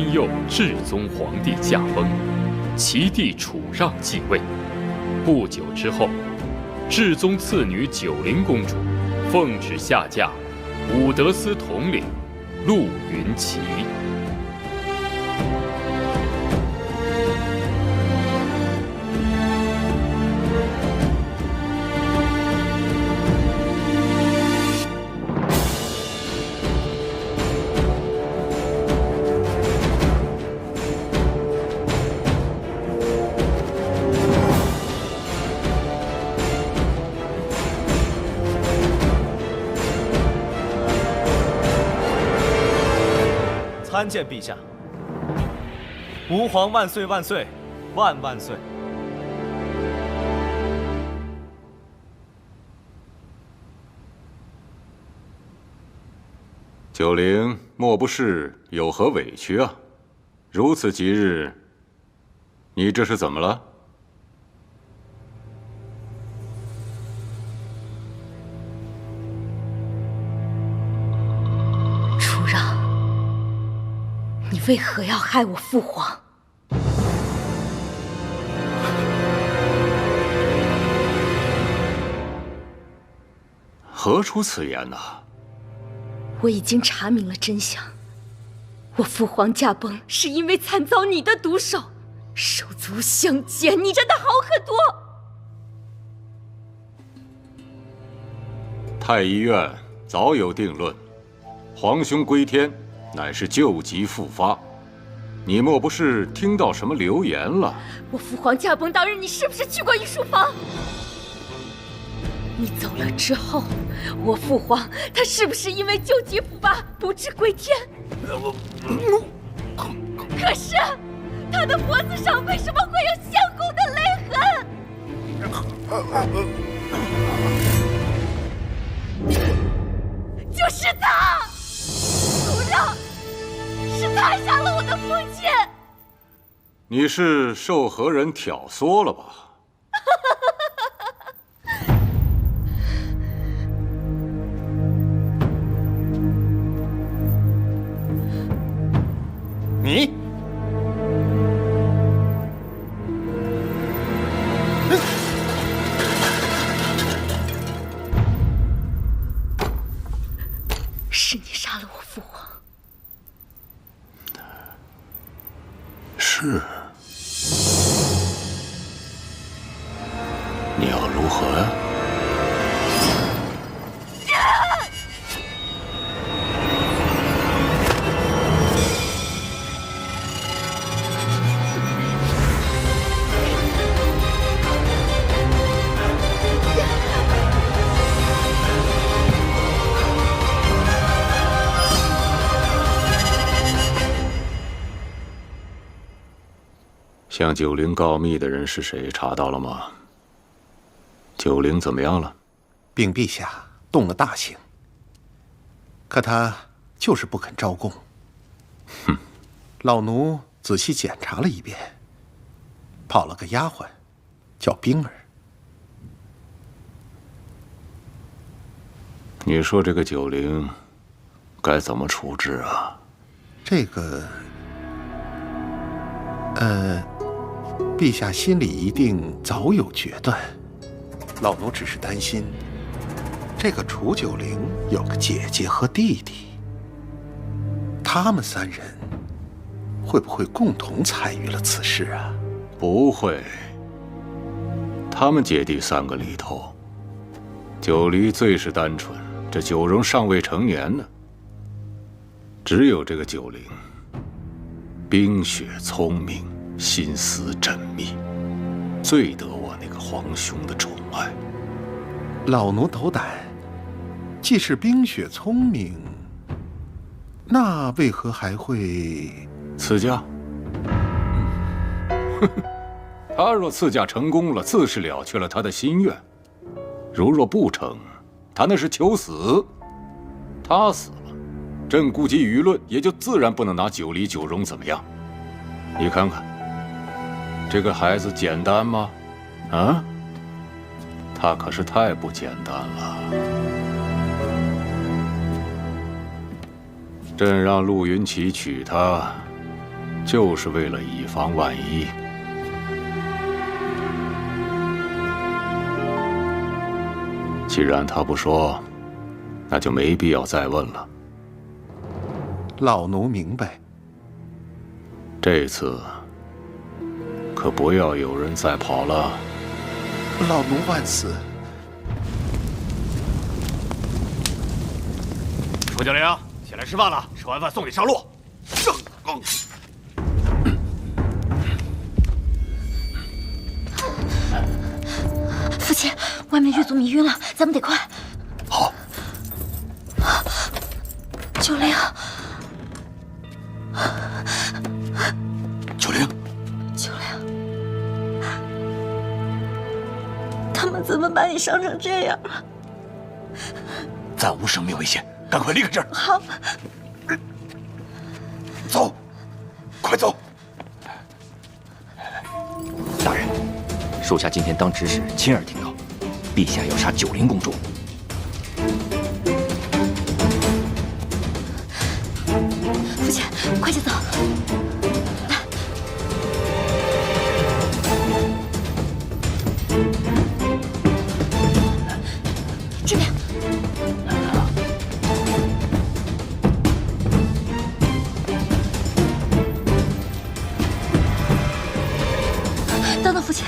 天佑至宗皇帝驾崩，其弟楚让继位。不久之后，至宗次女九龄公主奉旨下嫁武德司统领陆云奇。参见陛下，吾皇万岁万岁万万岁！九龄莫不是有何委屈啊？如此吉日，你这是怎么了？楚让，你为何要害我父皇？何出此言呢？我已经查明了真相，我父皇驾崩是因为惨遭你的毒手，手足相见，你真的好很多。太医院早有定论，皇兄归天乃是旧疾复发，你莫不是听到什么流言了？我父皇驾崩当日，你是不是去过御书房？你走了之后，我父皇他是不是因为旧疾复发不治归天？可是他的脖子上为什么会有相公的勒痕？就是他，楚让，是他杀了我的父亲。你是受何人挑唆了吧？你，是你杀了我父皇。是。你要如何呀？向九龄告密的人是谁？查到了吗？九龄怎么样了？禀陛下，动了大刑，可他就是不肯招供。哼，老奴仔细检查了一遍，跑了个丫鬟，叫冰儿。你说这个九龄该怎么处置啊？这个，陛下心里一定早有决断。老奴只是担心，这个楚九龄有个姐姐和弟弟，他们三人会不会共同参与了此事啊？不会，他们姐弟三个里头，九离最是单纯，这九荣尚未成年呢。只有这个九龄，冰雪聪明，心思缜密，最得我那个皇兄的宠爱。老奴斗胆，既是冰雪聪明，那为何还会赐嫁？他若赐嫁成功了，自是了却了他的心愿；如若不成，他那是求死。他死了，朕估计舆论也就自然不能拿九离九荣怎么样。你看看，这个孩子简单吗？啊？他可是太不简单了。朕让陆云奇娶她，就是为了以防万一。既然他不说，那就没必要再问了。老奴明白。这次可不要有人再跑了。老奴万死。楚九龄，起来吃饭了，吃完饭送你上路。父亲，外面狱卒迷晕了，咱们得快。好。九龄，九龄，九龄，他们怎么把你伤成这样了？暂无生命危险，赶快离开这儿。好。走，快走！大人，属下今天当指使，亲耳听到，陛下要杀九龄公主。父亲，快些走！这边。等等，父亲，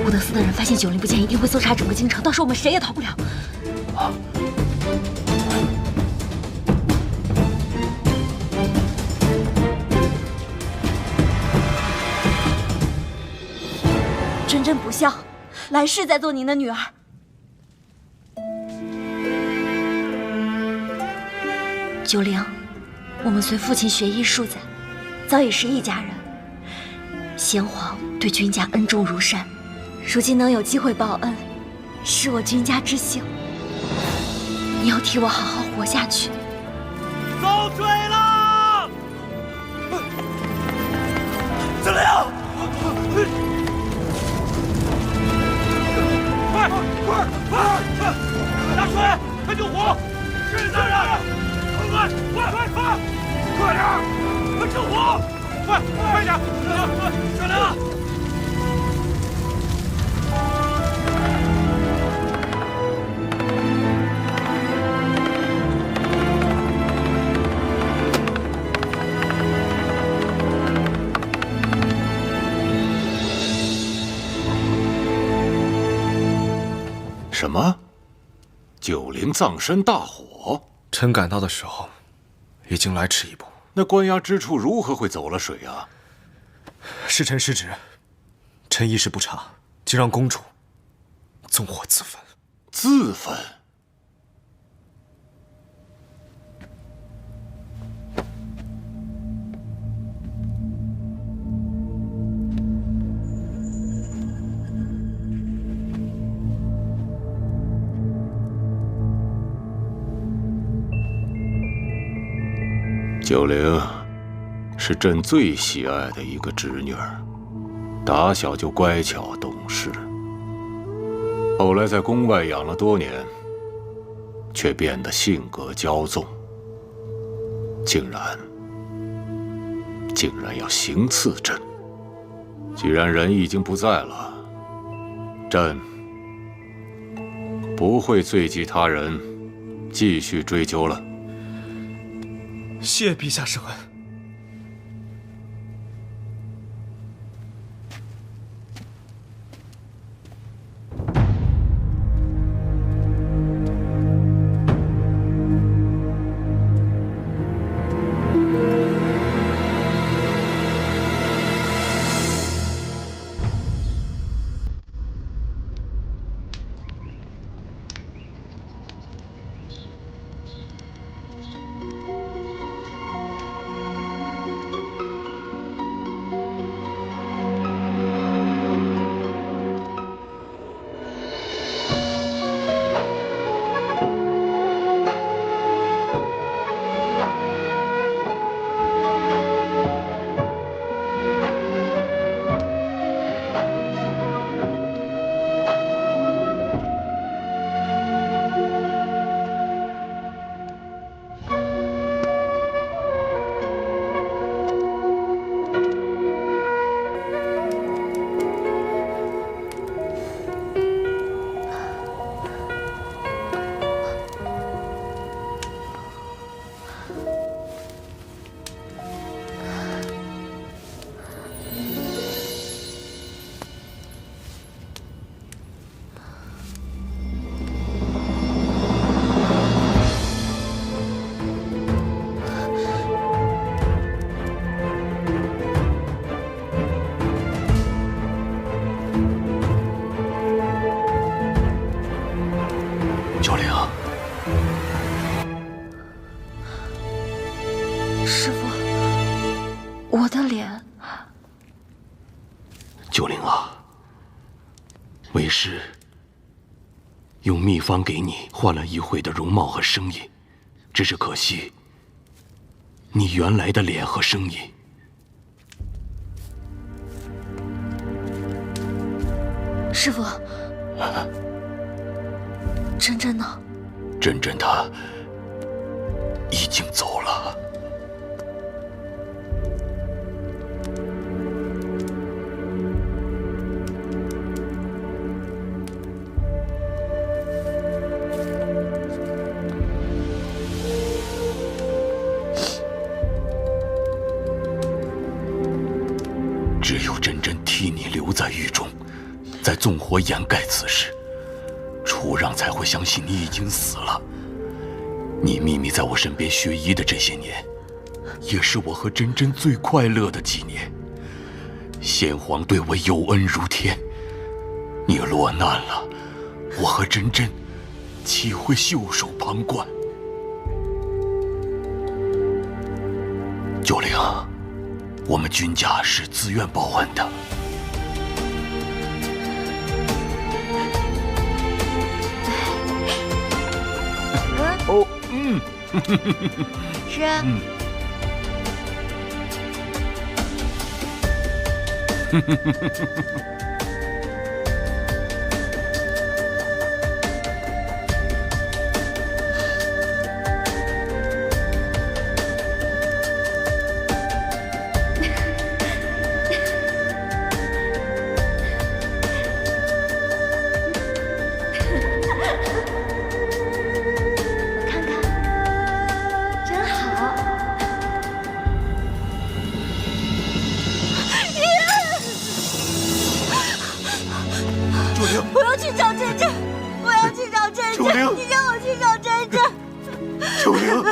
乌德斯的人发现九龄不见，一定会搜查整个京城，到时候我们谁也逃不了。真真不孝，来世再做您的女儿。九龄，我们随父亲学艺数载，早已是一家人。先皇对君家恩重如山，如今能有机会报恩，是我君家之幸。你要替我好好活下去。遭追了！子良，快！拿水，快救火！是大人！快！快点！快救火！快点！小梁！什么？九龄葬身大火？臣赶到的时候，已经来迟一步。那关押之处如何会走了水啊？是臣失职，臣一时不察，竟让公主纵火自焚。自焚？九龄是朕最喜爱的一个侄女儿，打小就乖巧懂事。后来在宫外养了多年，却变得性格骄纵，竟然要行刺朕。既然人已经不在了，朕不会罪及他人，继续追究了。谢陛下圣恩。灵啊，为师用秘方给你换了一会的容貌和声音，只是可惜，你原来的脸和声音。师傅，真真呢？真真她已经走了。只有真真替你留在狱中，在纵火掩盖此事，楚让才会相信你已经死了。你秘密在我身边学医的这些年，也是我和真真最快乐的几年。先皇对我有恩如天，你落难了，我和真真岂会袖手旁观？九灵，我们君家是自愿报恩的。哦，是啊。我要去找真真，我要去找真真，你让我去找真真。九灵，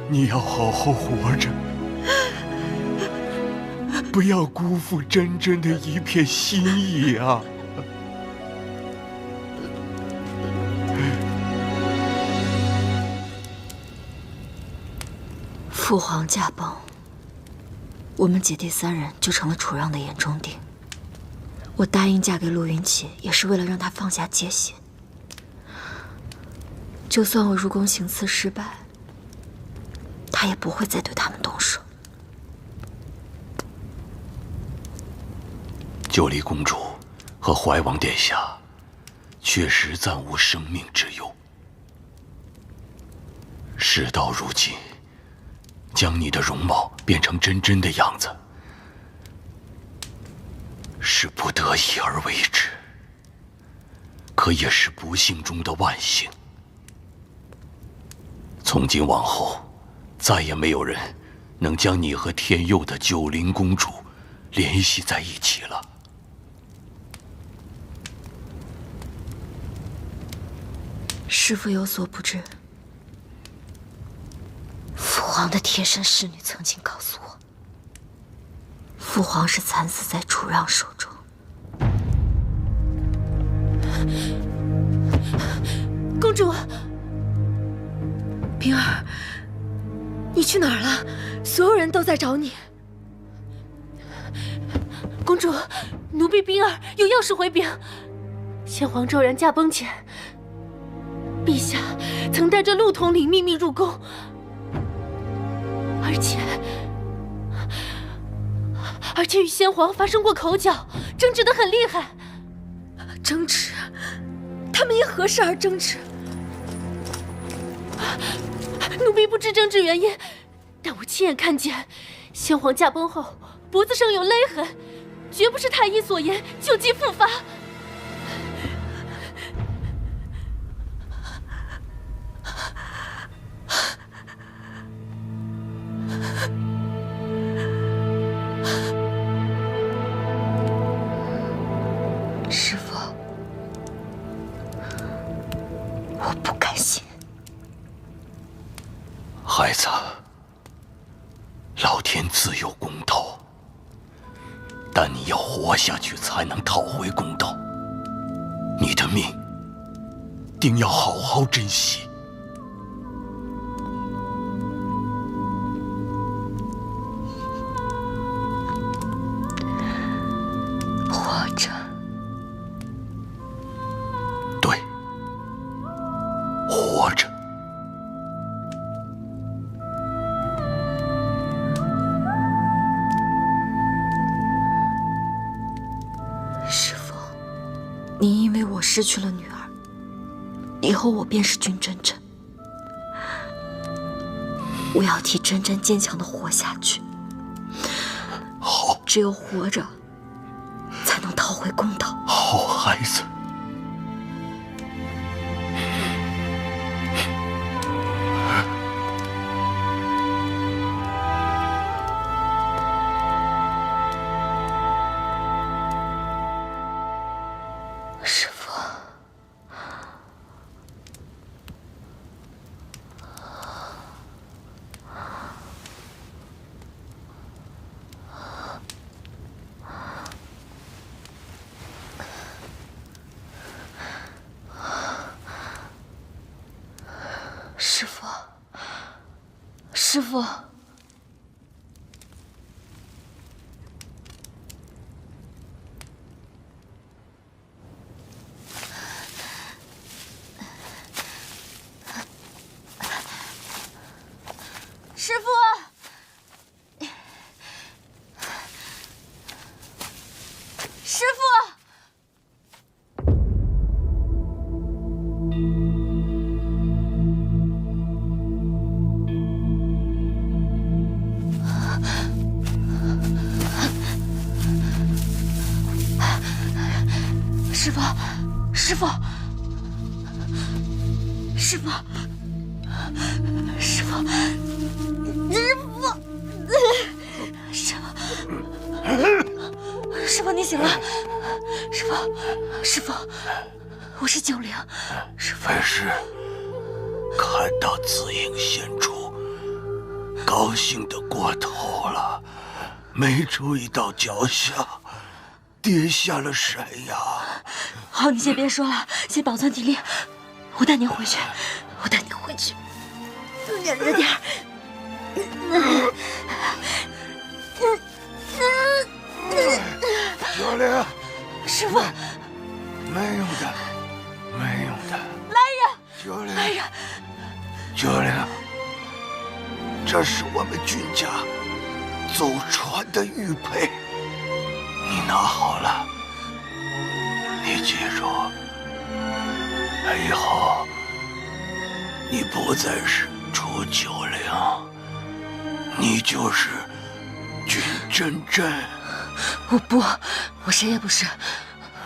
你要好好活着，不要辜负真真的一片心意啊！父皇驾崩，我们姐弟三人就成了楚让的眼中钉。我答应嫁给陆云奇，也是为了让他放下戒心。就算我入宫行刺失败，他也不会再对他们动手。九黎公主和怀王殿下确实暂无生命之忧。事到如今，将你的容貌变成真真的样子，是不得已而为之，可也是不幸中的万幸。从今往后，再也没有人能将你和天佑的九灵公主联系在一起了。师父有所不知，父皇的贴身侍女曾经告诉我，父皇是惨死在楚让手中。公主，冰儿，你去哪儿了？所有人都在找你。公主，奴婢冰儿有要事回禀。先皇骤然驾崩前，陛下曾带着陆统领秘密入宫，而且与先皇发生过口角，争执得很厉害。争执？他们因何事而争执？奴婢不知争执原因，但我亲眼看见，先皇驾崩后脖子上有勒痕，绝不是太医所言旧疾复发。师父，我不甘心。孩子，老天自有公道，但你要活下去才能讨回公道。你的命定要好好珍惜。你因为我失去了女儿，以后我便是君真真。我要替真真坚强地活下去。好，只有活着，才能讨回公道。好孩子。师父，师父，师父。师父，师父，师父，师父，师父，师父。师父，你醒了！师父，我是九灵。师父，为师看到紫影现出，高兴得过头了，没注意到脚下跌下了山崖。好，你先别说了，先保存体力。我带您回去，忍着点儿。九灵，师父，没用的。来人！九灵，来人！九灵，这是我们君家祖传的玉佩，你拿好了。你记住，以后你不再是楚九灵，你就是君真真。我不，我谁也不是，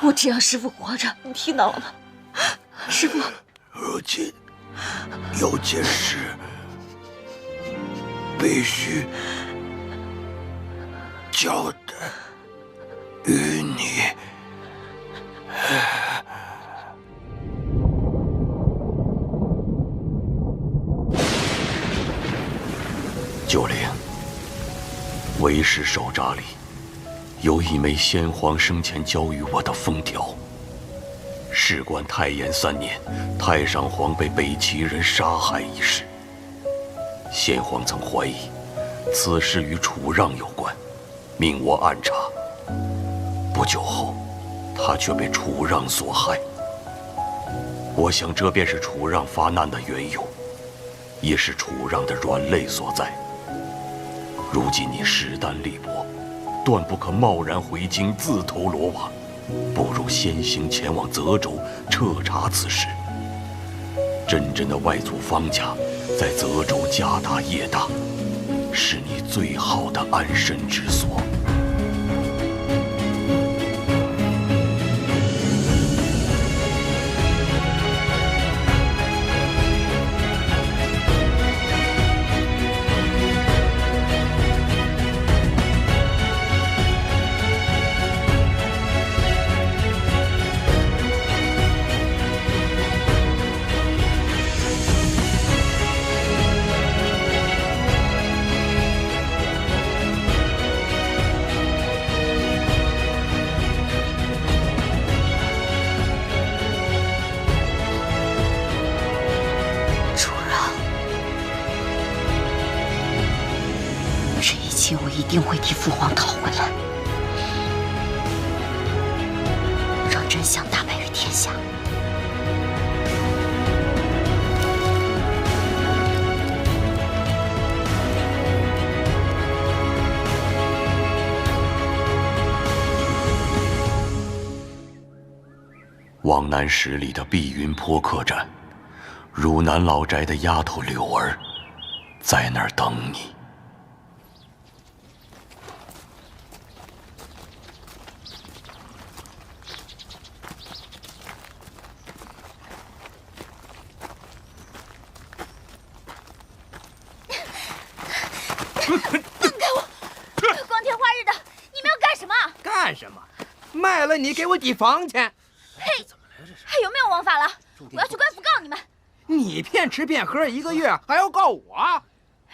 我只要师父活着，你听到了吗？师父，如今有件事必须交代于你。九灵，为师手札里有一枚先皇生前交予我的封条。事关太延3年，太上皇被北齐人杀害一事，先皇曾怀疑此事与楚让有关，命我暗查。不久后，他却被楚让所害。我想这便是楚让发难的缘由，也是楚让的软肋所在。如今你势单力薄，断不可贸然回京自投罗网，不如先行前往泽州彻查此事。真真的外祖方家在泽州家大业大，是你最好的安身之所。我一定会替父皇讨回来，让真相大白于天下。往南10里的碧云坡客栈，汝南老宅的丫头柳儿，在那儿等你。放开我！光天化日的，你们要干什么？干什么？卖了你给我抵房钱！嘿，还有没有王法了？我要去官府告你们！你骗吃骗喝1个月，还要告我？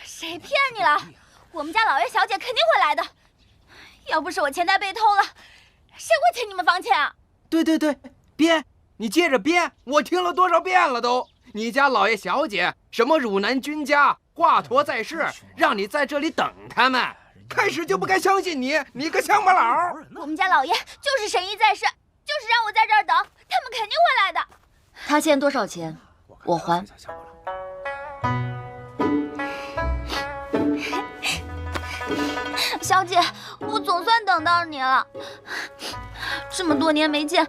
谁骗你了？我们家老爷小姐肯定会来的。要不是我钱袋被偷了，谁会欠你们房钱啊？对，编，你接着编，我听了多少遍了都。你家老爷小姐什么汝南君家华佗在世，让你在这里等他们。开始就不该相信你，你个乡巴佬！我们家老爷就是神医在世，就是让我在这儿等，他们肯定会来的。他欠多少钱，我还。小姐，我总算等到你了。这么多年没见，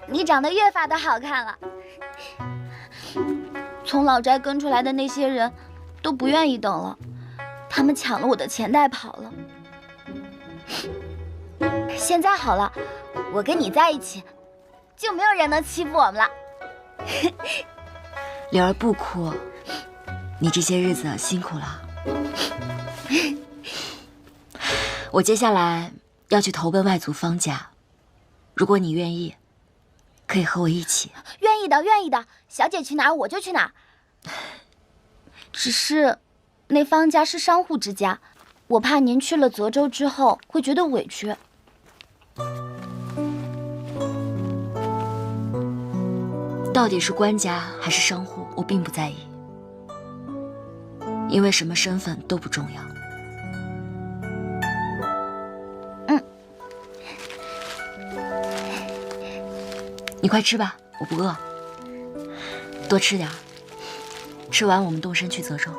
你长得越发的好看了。从老宅跟出来的那些人都不愿意等了，他们抢了我的钱袋跑了。现在好了，我跟你在一起，就没有人能欺负我们了。柳儿不哭，你这些日子辛苦了。我接下来要去投奔外祖方家，如果你愿意，可以和我一起。愿意的，愿意的。小姐去哪儿我就去哪儿。只是，那方家是商户之家，我怕您去了泽州之后会觉得委屈。到底是官家还是商户，我并不在意，因为什么身份都不重要。你快吃吧，我不饿。多吃点，吃完我们动身去泽州。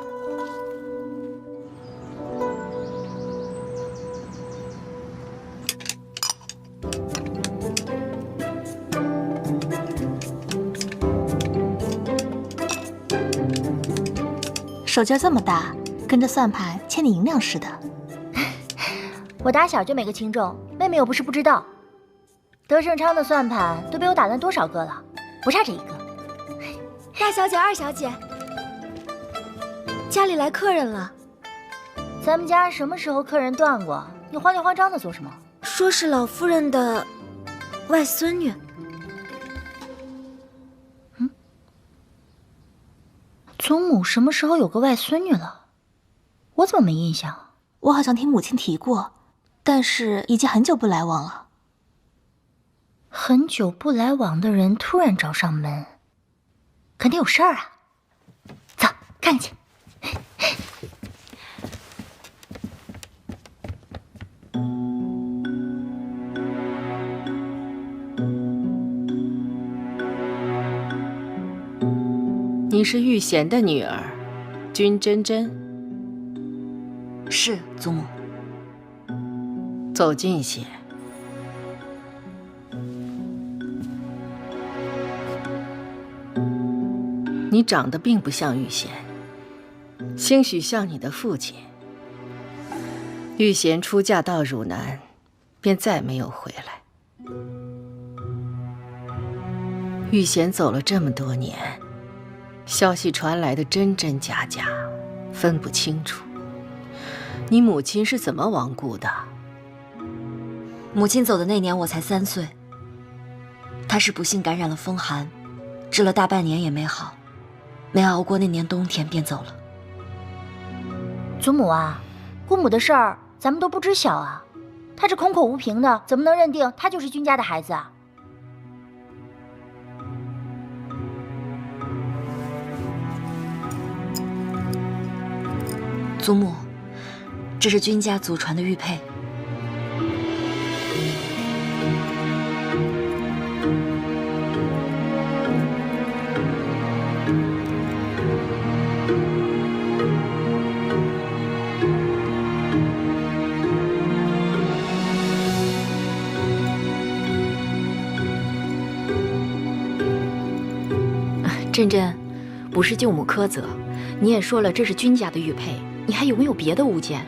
手劲这么大，跟着算盘欠你银两似的。我打小就没个轻重，妹妹又不是不知道。德胜昌的算盘都被我打烂多少个了，不差这一个。大小姐、二小姐，家里来客人了。咱们家什么时候客人断过？你慌里慌张的做什么？说是老夫人的外孙女。祖母什么时候有个外孙女了？我怎么没印象？我好像听母亲提过，但是已经很久不来往了。很久不来往的人突然找上门，肯定有事儿啊！走，看去。你是玉贤的女儿，君真真。是，祖母。走近些。你长得并不像玉贤，兴许像你的父亲。玉贤出嫁到汝南，便再没有回来。玉贤走了这么多年，消息传来的真真假假，分不清楚。你母亲是怎么亡故的？母亲走的那年我才3岁，她是不幸感染了风寒，治了大半年也没好。没熬过那年冬天便走了。祖母啊，姑母的事儿咱们都不知晓啊，她这空口无凭的，怎么能认定她就是君家的孩子啊？祖母，这是君家祖传的玉佩。珍珍，不是舅母苛责，你也说了这是君家的玉佩，你还有没有别的物件？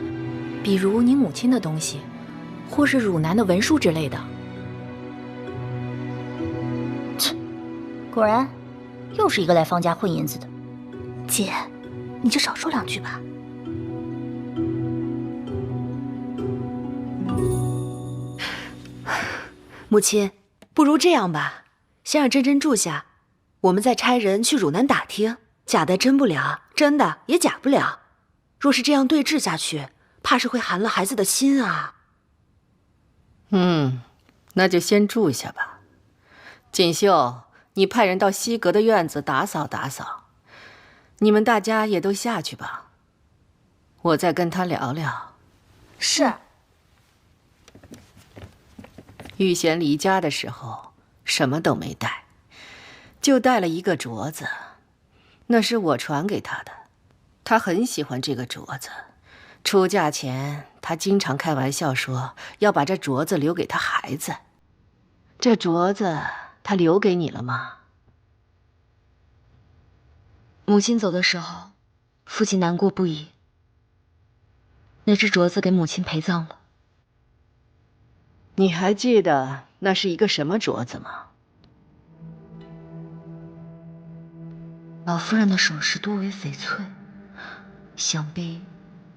比如你母亲的东西，或是汝南的文书之类的？切，果然，又是一个来方家混银子的。姐，你就少说2句吧。母亲，不如这样吧，先让珍珍住下，我们再差人去汝南打听，假的真不了，真的也假不了。若是这样对峙下去，怕是会寒了孩子的心啊。那就先住下吧。锦绣，你派人到西阁的院子打扫打扫，你们大家也都下去吧。我再跟他聊聊。是。玉贤离家的时候什么都没带，就带了一个镯子，那是我传给他的。他很喜欢这个镯子，出嫁前他经常开玩笑说要把这镯子留给他孩子。这镯子他留给你了吗？母亲走的时候，父亲难过不已。那只镯子给母亲陪葬了。你还记得那是一个什么镯子吗？老夫人的首饰多为翡翠，想必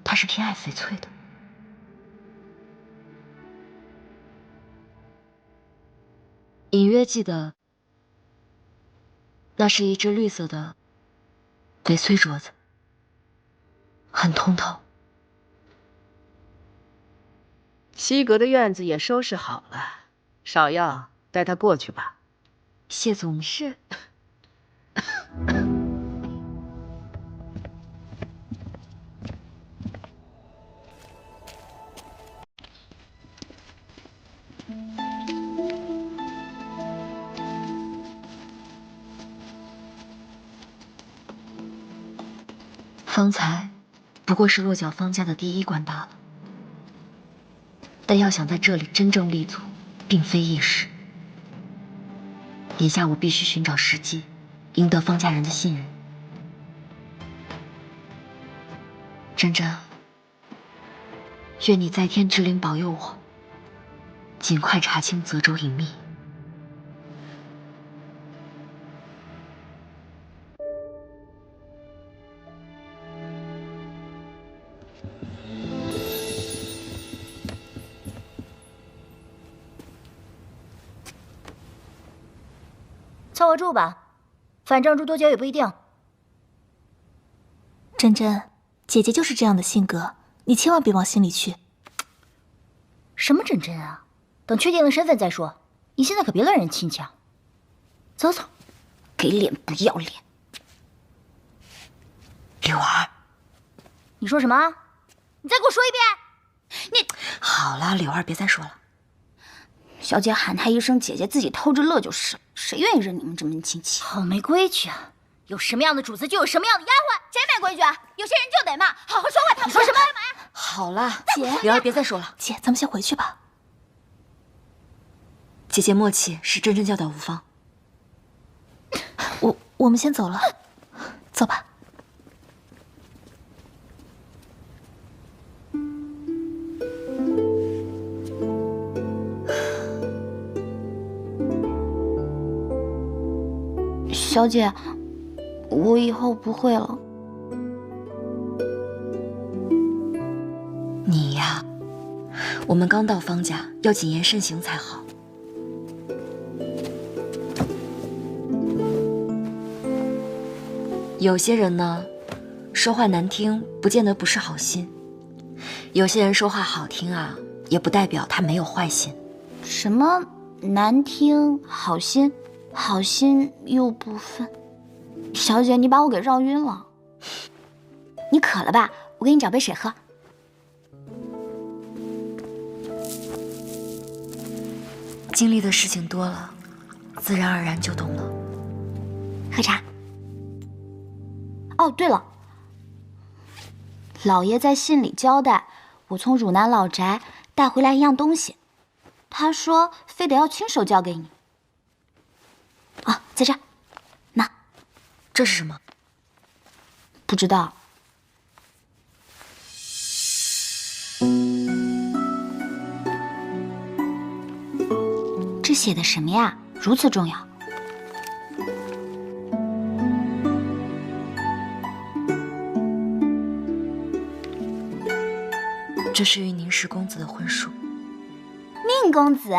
她是偏爱翡翠的。隐约记得，那是一只绿色的翡翠镯子，很通透。西阁的院子也收拾好了，芍药，带他过去吧。谢祖母。是。方才不过是落脚方家的第一关罢了，但要想在这里真正立足，并非易事。眼下我必须寻找时机，赢得方家人的信任。珍珍，愿你在天之灵保佑我，尽快查清泽州隐秘。凑合住吧，反正住多久也不一定。珍珍，姐姐就是这样的性格，你千万别往心里去。什么珍珍啊？等确定了身份再说。你现在可别乱人亲强。走走，给脸不要脸。柳儿，你说什么？你再给我说一遍。你好了，柳儿，别再说了。小姐喊她一声姐姐，自己偷着乐就是了。谁愿意认你们这门亲戚？好没规矩啊！有什么样的主子，就有什么样的丫鬟。谁没规矩啊？有些人就得骂，好好说话。你说什么？好了，姐，柳儿别再说了。姐，咱们先回去吧。姐姐默契是真正教导无方。我们先走了，走吧。小姐，我以后不会了。你呀，我们刚到方家，要谨言慎行才好。有些人呢，说话难听，不见得不是好心；有些人说话好听啊，也不代表他没有坏心。什么难听好心？好心又不分，小姐，你把我给绕晕了。你渴了吧？我给你找杯水喝。经历的事情多了，自然而然就懂了。喝茶。哦，对了，老爷在信里交代，我从汝南老宅带回来一样东西，他说非得要亲手交给你。啊，在这，拿。这是什么？不知道。这写的什么呀？如此重要。这是与宁氏公子的婚书。宁公子，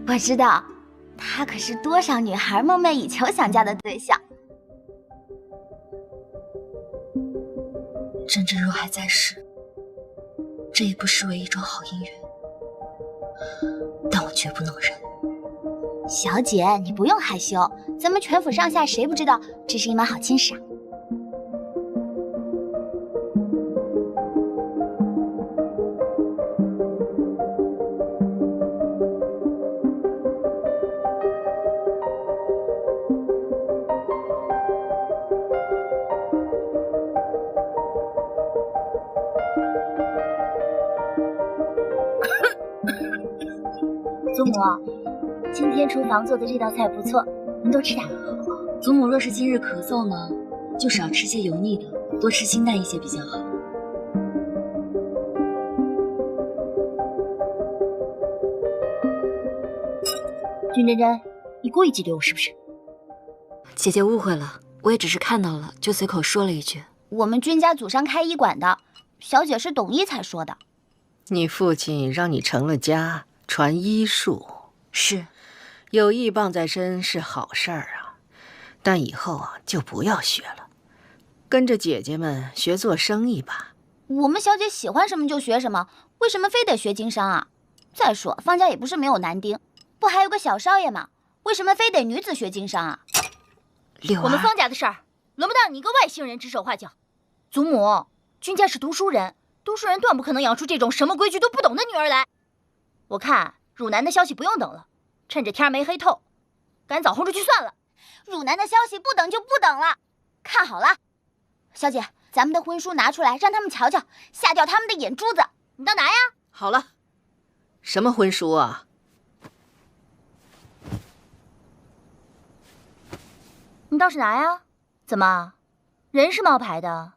我知道，他可是多少女孩梦寐以求想嫁的对象。真真若还在世，这也不失为一桩好姻缘，但我绝不能忍。小姐，你不用害羞，咱们全府上下谁不知道这是一门好亲事啊？祖母，今天厨房做的这道菜不错，您多吃点。祖母若是今日咳嗽呢，就少吃些油腻的，多吃清淡一些比较好。君真真，你故意挤兑我是不是？姐姐误会了，我也只是看到了，就随口说了一句。我们君家祖上开医馆的，小姐是懂医才说的。你父亲让你成了家，传医术，是有医傍在身是好事儿啊，但以后啊就不要学了，跟着姐姐们学做生意吧。我们小姐喜欢什么就学什么，为什么非得学经商啊？再说方家也不是没有男丁，不还有个小少爷吗？为什么非得女子学经商啊？柳儿，我们方家的事儿轮不到你一个外姓人指手画脚。祖母，君家是读书人，读书人断不可能养出这种什么规矩都不懂的女儿来。我看汝南的消息不用等了，趁着天没黑透，赶早轰出去算了。汝南的消息不等就不等了，看好了，小姐，咱们的婚书拿出来让他们瞧瞧，吓掉他们的眼珠子。你倒拿呀！好了，什么婚书啊？你倒是拿呀！怎么，人是冒牌的，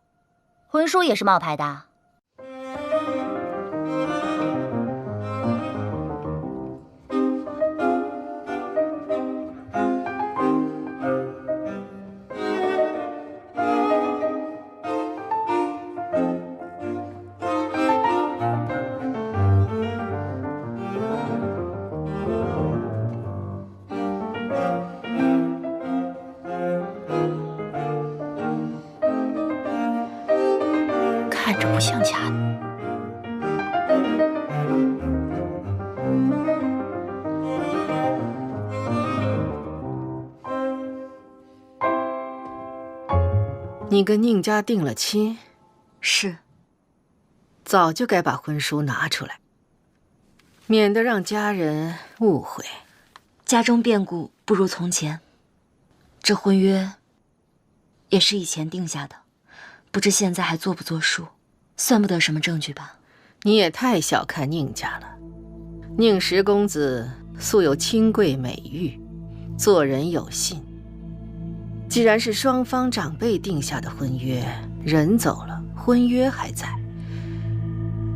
婚书也是冒牌的？看着不像假的。你跟宁家定了亲？是。早就该把婚书拿出来，免得让家人误会。家中变故不如从前，这婚约也是以前定下的，不知现在还作不作数，算不得什么证据吧？你也太小看宁家了。宁十公子素有清贵美誉，做人有信。既然是双方长辈定下的婚约，人走了，婚约还在。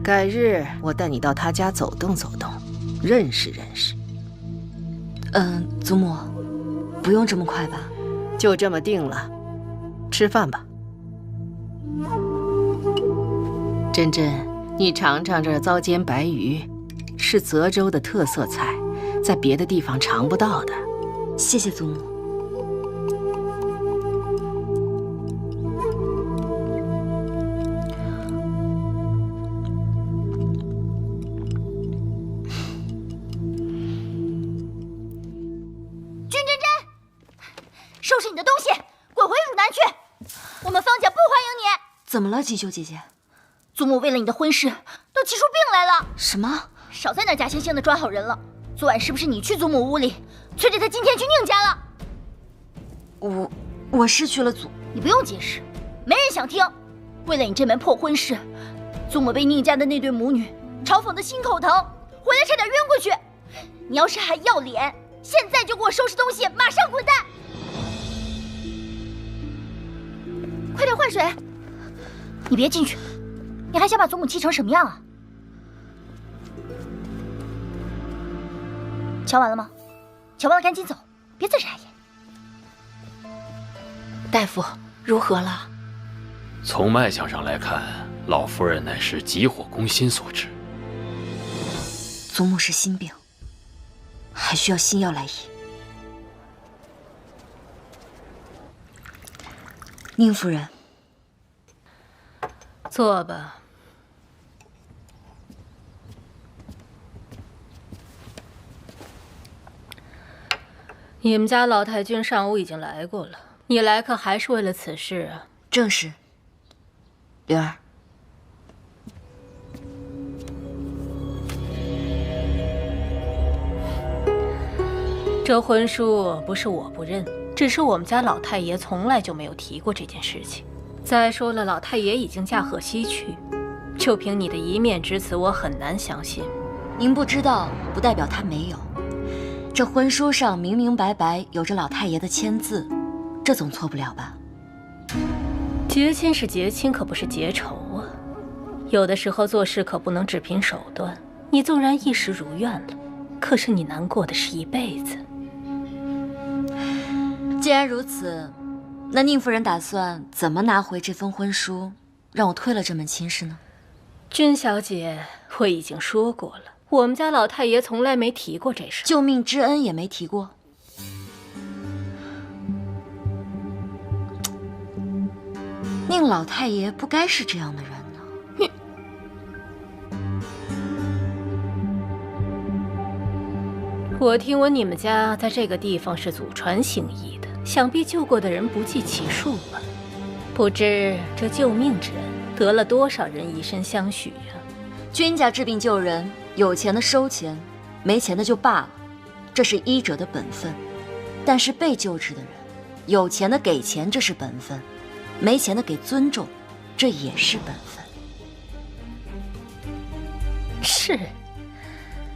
改日我带你到他家走动走动，认识认识。祖母，不用这么快吧？就这么定了，吃饭吧。真真，你尝尝这糟煎白鱼，是泽州的特色菜，在别的地方尝不到的。谢谢祖母。君真真，收拾你的东西，滚回汝南去！我们方家不欢迎你。怎么了，锦绣姐姐？祖母为了你的婚事都气出病来了。什么？少在那假惺惺的装好人了。昨晚是不是你去祖母屋里，催着她今天去宁家了？我是去了你不用解释，没人想听。为了你这门破婚事，祖母被宁家的那对母女嘲讽得心口疼，回来差点晕过去。你要是还要脸，现在就给我收拾东西，马上滚蛋！快点换水！你别进去，你还想把祖母气成什么样啊？瞧完了吗？瞧完了赶紧走，别再眨眼。大夫，如何了？从脉象上来看，老夫人乃是急火攻心所致。祖母是心病，还需要心药来医。宁夫人，坐吧。你们家老太君上午已经来过了，你来可还是为了此事啊？正是。灵儿，这婚书不是我不认，只是我们家老太爷从来就没有提过这件事情。再说了，老太爷已经驾鹤西去，就凭你的一面之词，我很难相信。您不知道，不代表他没有。这婚书上明明白白有着老太爷的签字，这总错不了吧？结亲是结亲，可不是结仇啊。有的时候做事可不能只凭手段。你纵然一时如愿了，可是你难过的是一辈子。既然如此，那宁夫人打算怎么拿回这封婚书，让我退了这门亲事呢？君小姐，我已经说过了，我们家老太爷从来没提过这事，救命之恩也没提过。宁老太爷不该是这样的人呢。我听闻你们家在这个地方是祖传行医的，想必救过的人不计其数吧？不知这救命之恩得了多少人以身相许呀？君家治病救人，有钱的收钱，没钱的就罢了，这是医者的本分。但是被救治的人，有钱的给钱，这是本分；没钱的给尊重，这也是本分。是。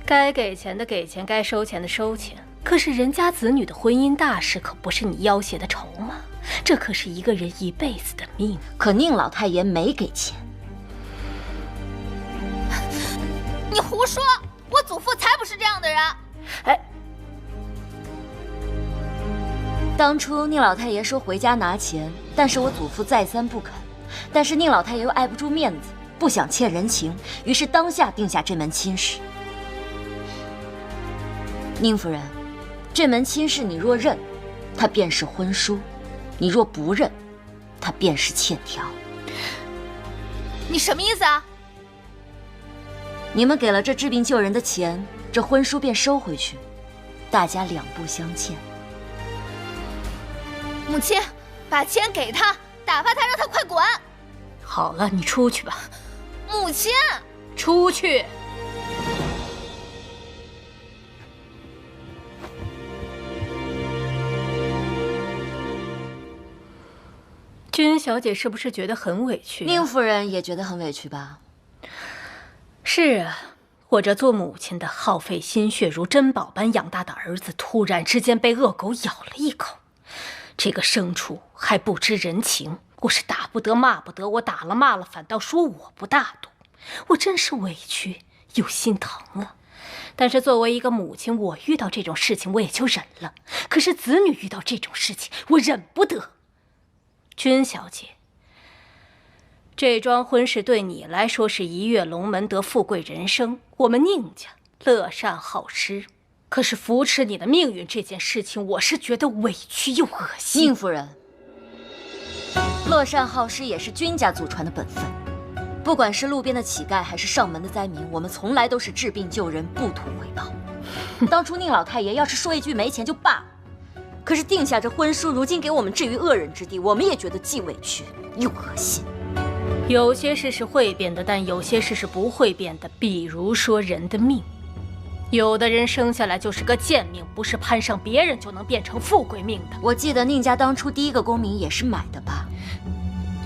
该给钱的给钱，该收钱的收钱。可是人家子女的婚姻大事可不是你要挟的筹码，这可是一个人一辈子的命。可宁老太爷没给钱。你胡说！我祖父才不是这样的人。哎，当初宁老太爷说回家拿钱，但是我祖父再三不肯。但是宁老太爷又碍不住面子，不想欠人情，于是当下定下这门亲事。宁夫人，这门亲事你若认，它便是婚书；你若不认，它便是欠条。你什么意思啊？你们给了这治病救人的钱，这婚书便收回去，大家两不相欠。母亲，把钱给他，打发他，让他快滚。好了，你出去吧。母亲，出去。君小姐是不是觉得很委屈？宁夫人也觉得很委屈吧？是啊，我这做母亲的耗费心血如珍宝般养大的儿子，突然之间被恶狗咬了一口。这个牲畜还不知人情，我是打不得骂不得，我打了骂了，反倒说我不大度，我真是委屈又心疼啊。但是作为一个母亲，我遇到这种事情我也就忍了，可是子女遇到这种事情，我忍不得。君小姐，这桩婚事对你来说是一跃龙门得富贵人生，我们宁家乐善好施，可是扶持你的命运这件事情，我是觉得委屈又恶心。宁夫人，乐善好施也是君家祖传的本分，不管是路边的乞丐还是上门的灾民，我们从来都是治病救人，不图回报。当初宁老太爷要是说一句没钱就罢了，可是定下这婚书，如今给我们置于恶人之地，我们也觉得既委屈又恶心。有些事是会变的，但有些事是不会变的。比如说人的命，有的人生下来就是个贱命，不是攀上别人就能变成富贵命的。我记得宁家当初第一个功名也是买的吧？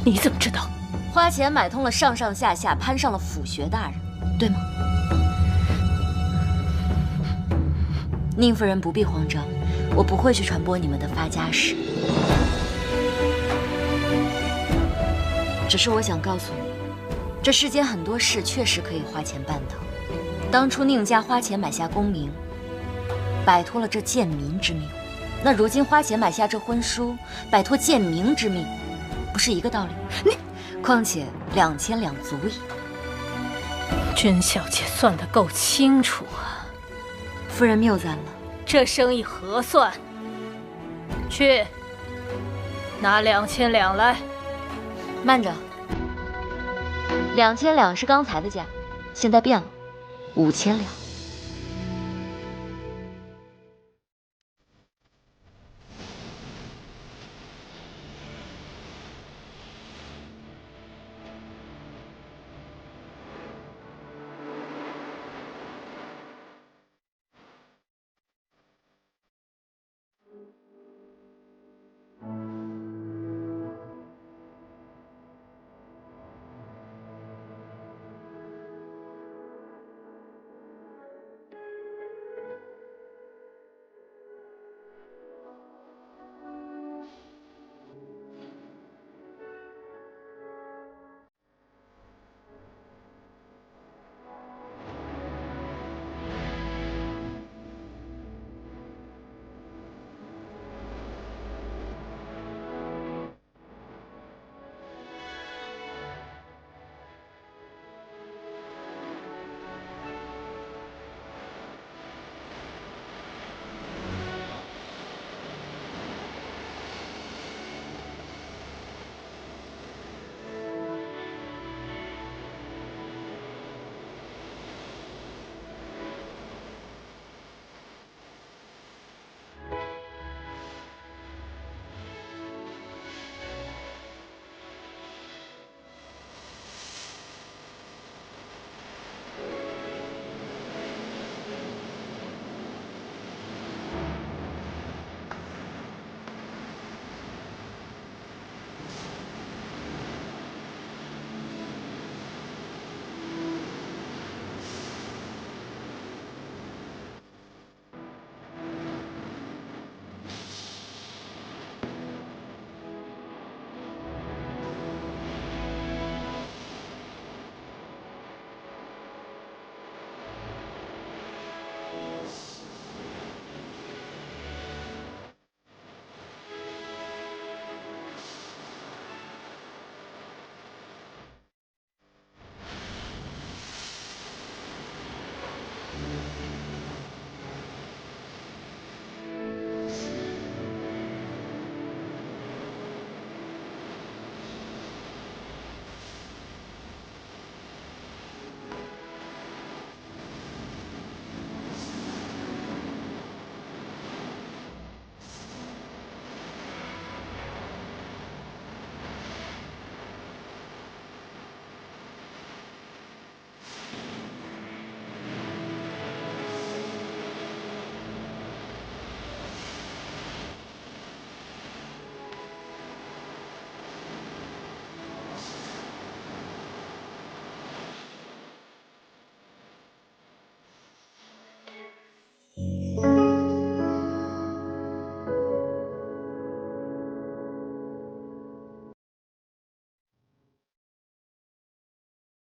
你怎么知道？花钱买通了上上下下，攀上了府学大人，对吗？宁夫人不必慌张，我不会去传播你们的发家史。只是我想告诉你，这世间很多事确实可以花钱办到。当初宁家花钱买下功名，摆脱了这贱民之命，那如今花钱买下这婚书，摆脱贱民之命，不是一个道理？况且2000两足矣。甄小姐算得够清楚啊！夫人谬赞了，这生意合算。去，拿2000两来。慢着，2000两是刚才的价，现在变了，5000两。